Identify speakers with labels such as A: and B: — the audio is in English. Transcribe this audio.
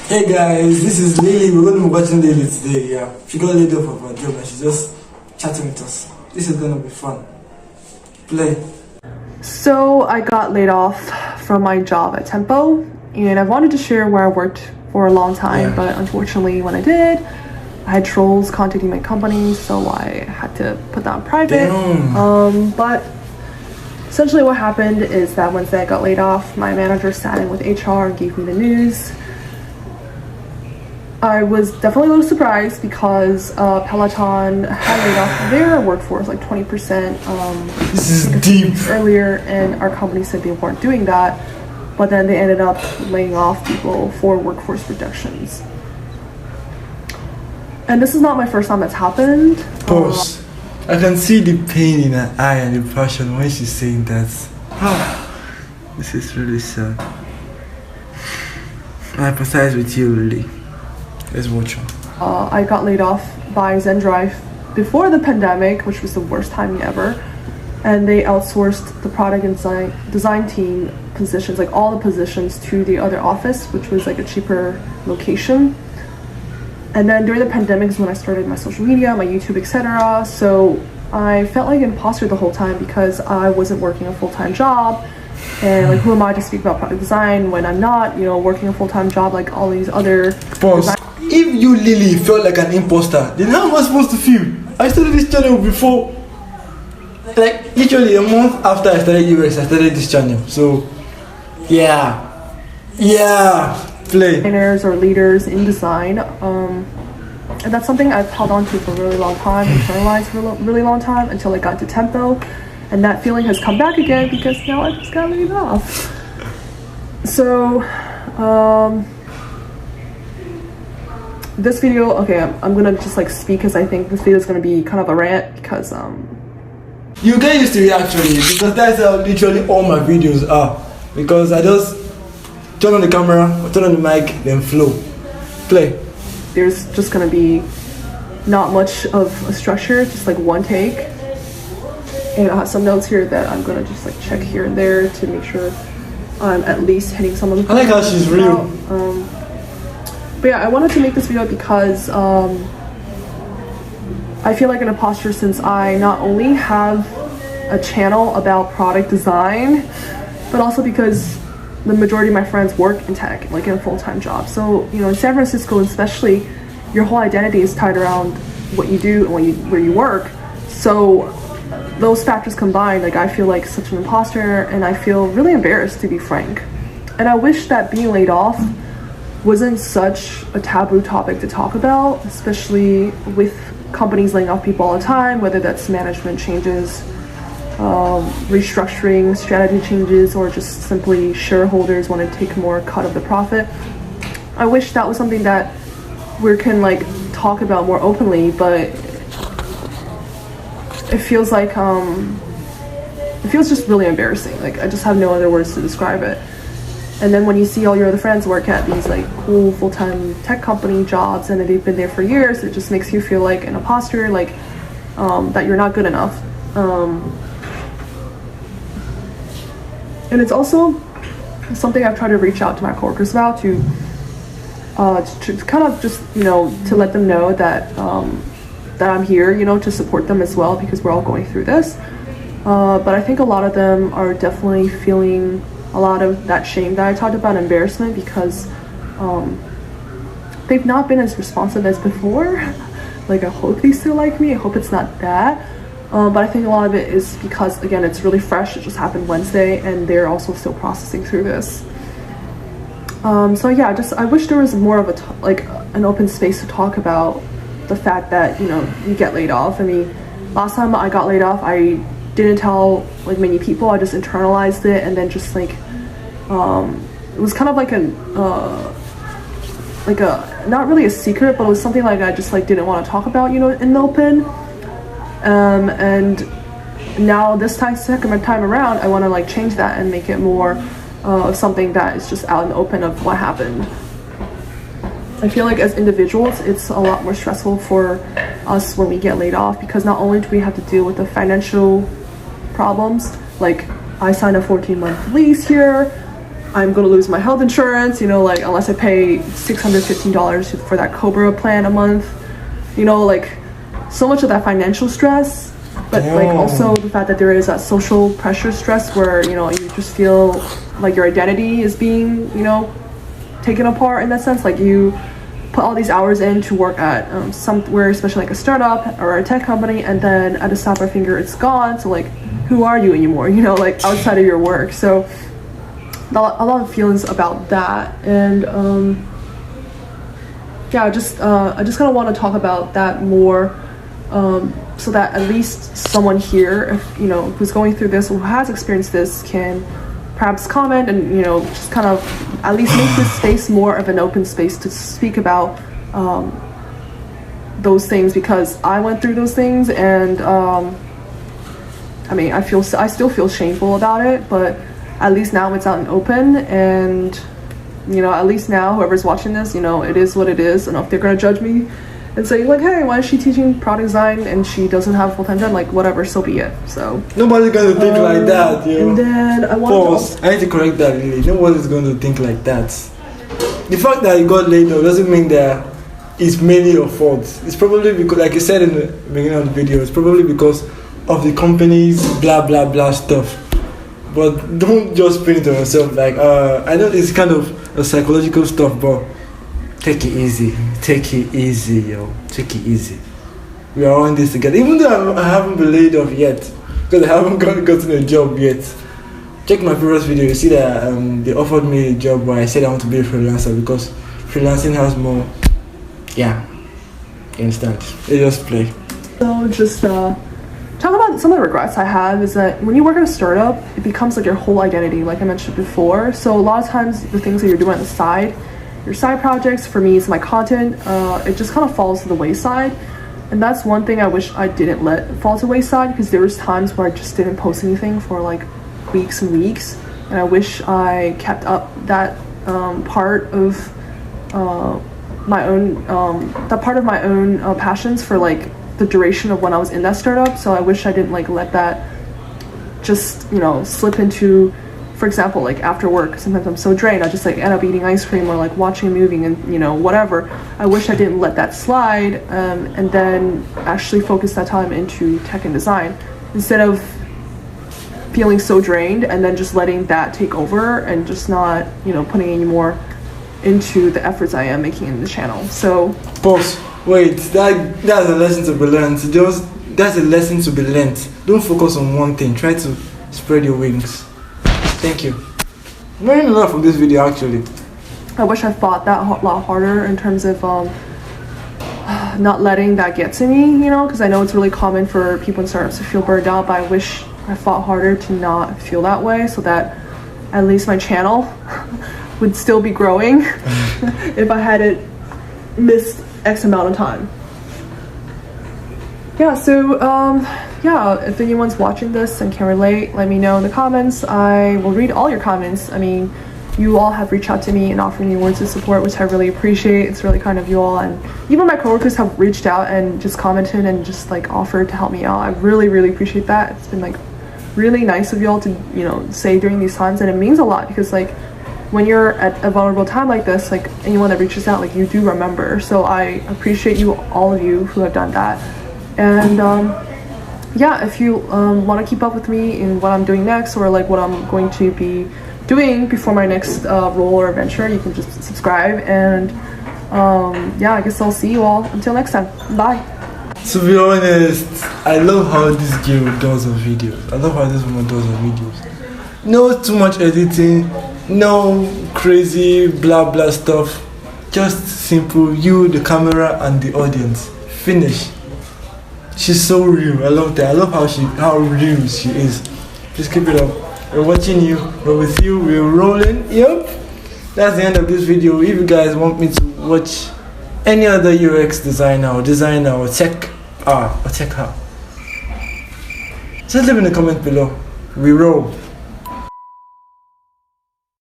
A: Hey guys, this is Lily. We're going to be watching Lily today. Yeah, she got laid off of her job and she's just chatting with us. This is going to be fun. Play.
B: So I got laid off from my job at Tempo, and I wanted to share where I worked for a long time, but unfortunately when I did, I had trolls contacting my company, so I had to put that on private. But essentially what happened is that Wednesday I got laid off. My manager sat in with HR and gave me the news. I was definitely a little surprised because Peloton had laid off their workforce like 20%
A: This is deep.
B: earlier, and our company said they weren't doing that, but then they ended up laying off people for workforce reductions. And this is not my first time that's happened.
A: Pause. I can see the pain in her eye and the passion when she's saying that. This is really sad. I empathize with you, Lily. Let's watch her.
B: I got laid off by ZenDrive before the pandemic, which was the worst timing ever. And they outsourced the product and design team positions, like all the positions, to the other office, which was like a cheaper location. And then during the pandemic is when I started my social media, my YouTube, etc. So I felt like an imposter the whole time because I wasn't working a full-time job. And like, who am I to speak about product design when I'm not, working a full-time job like all these other
A: Pause. If you, Lily, felt like an imposter, then how am I supposed to feel? I started this channel before, like literally a month after I started UX, I started this channel. So, yeah, play.
B: Designers or leaders in design, and that's something I've held on to for a really long time, internalized for a really long time until I got to Tempo, and that feeling has come back again because now I just got laid off. So, this video, okay, I'm gonna just like speak because I think this video is gonna be kind of a rant because
A: You get used to it actually, because that's how literally all my videos are. Because I just turn on the camera, turn on the mic, then flow. Play.
B: There's just gonna be not much of a structure, just like one take. And I have some notes here that I'm gonna just like check here and there to make sure I'm at least hitting some of the.
A: I like how she's real.
B: But yeah, I wanted to make this video because I feel like an imposter since I not only have a channel about product design, but also because the majority of my friends work in tech, like in a full-time job. So, in San Francisco especially, your whole identity is tied around what you do and where you work. So those factors combined, like I feel like such an imposter and I feel really embarrassed, to be frank. And I wish that being laid off wasn't such a taboo topic to talk about, especially with companies laying off people all the time, whether that's management changes, restructuring, strategy changes, or just simply shareholders want to take more cut of the profit. I wish that was something that we can like talk about more openly, but it feels like it feels just really embarrassing. Like I just have no other words to describe it. And then when you see all your other friends work at these like cool full-time tech company jobs and they've been there for years, it just makes you feel like an imposter, like that you're not good enough. And it's also something I've tried to reach out to my coworkers about to kind of just, to let them know that that I'm here, to support them as well, because we're all going through this. But I think a lot of them are definitely feeling a lot of that shame that I talked about, embarrassment, because they've not been as responsive as before. Like I hope they still like me, I hope it's not that. But I think a lot of it is because, again, it's really fresh, it just happened Wednesday, and they're also still processing through this. So yeah, I wish there was more of an open space to talk about the fact that, you get laid off. I mean, last time I got laid off, I didn't tell like many people, I just internalized it, and then just like it was kind of like not really a secret, but it was something like I just like didn't want to talk about, in the open. And now this second time around, I want to like change that and make it more of something that is just out in the open of what happened. I feel like as individuals, it's a lot more stressful for us when we get laid off, because not only do we have to deal with the financial problems, like I signed a 14-month lease here, I'm gonna lose my health insurance, you know, like unless I pay $615 for that Cobra plan a month, you know, like so much of that financial stress, but like also the fact that there is that social pressure stress where, you know, you just feel like your identity is being, you know, taken apart in that sense. Like you put all these hours in to work at somewhere, especially like a startup or a tech company, and then at a snap of a finger it's gone. So like, who are you anymore, you know, like outside of your work? So a lot of feelings about that. And yeah, I just kind of want to talk about that more, so that at least someone here, if you know, who's going through this or who has experienced this, can perhaps comment and, you know, just kind of at least make this space more of an open space to speak about those things, because I went through those things. And I mean, I still feel shameful about it, but at least now it's out and open. And, you know, at least now whoever's watching this, you know, it is what it is. And if they're gonna judge me and say like, hey, why is she teaching product design and she doesn't have a full-time job, like whatever, so be it. So
A: nobody's gonna think like that, you know.
B: And then I want
A: I need to correct that, really. Nobody's going to think like that. The fact that you got laid off doesn't mean that it's mainly your fault. It's probably because, like you said in the beginning of the video, it's probably because of the company's blah blah blah stuff. But don't just pin it on yourself. Like I know it's kind of a psychological stuff, but take it easy. Take it easy, yo. Take it easy. We are on this together. Even though I haven't been laid off yet, because I haven't gotten a job yet. Check my previous video. You see that they offered me a job where I said I want to be a freelancer because freelancing has more. Yeah, you understand. They just play.
B: So just talk about some of the regrets I have is that when you work at a startup, it becomes like your whole identity, like I mentioned before. So a lot of times the things that you're doing on the side, your side projects, for me it's my content, it just kind of falls to the wayside. And that's one thing I wish I didn't let fall to the wayside, because there was times where I just didn't post anything for like weeks and weeks, and I wish I kept up that part of my own passions for like the duration of when I was in that startup. So I wish I didn't like let that just, you know, slip into, for example, like after work, sometimes I'm so drained, I just like end up eating ice cream or like watching a movie and, you know, whatever. I wish I didn't let that slide, and then actually focus that time into tech and design instead of feeling so drained and then just letting that take over and just not, you know, putting any more into the efforts I am making in the channel. So
A: Pause. Wait, that's a lesson to be learned. That's a lesson to be learned. Don't focus on one thing. Try to spread your wings. Thank you. I'm learning a lot from this video, actually.
B: I wish I fought that a lot harder in terms of not letting that get to me, you know, because I know it's really common for people in startups to feel burned out, but I wish I fought harder to not feel that way, so that at least my channel would still be growing if I hadn't missed X amount of time. Yeah, so yeah, if anyone's watching this and can relate, let me know in the comments. I will read all your comments. I mean, you all have reached out to me and offered me words of support, which I really appreciate. It's really kind of you all, and even my coworkers have reached out and just commented and just like offered to help me out. I really, really appreciate that. It's been like really nice of you all to, you know, say during these times, and it means a lot because like when you're at a vulnerable time like this, like anyone that reaches out, like you do remember. So I appreciate you, all of you who have done that. And yeah, if you want to keep up with me in what I'm doing next, or like what I'm going to be doing before my next role or adventure, you can just subscribe. And yeah, I guess I'll see you all until next time. Bye.
A: To be honest, I love how this girl does her videos. I love how this woman does her videos. No too much editing, no crazy blah blah stuff. Just simple, you, the camera, and the audience. Finish. She's so real. I love that. I love how real she is. Just keep it up. We're watching you. We're with you. We're rolling. Yep. That's the end of this video. If you guys want me to watch any other UX designer or tech art, just leave in the comment below. We roll.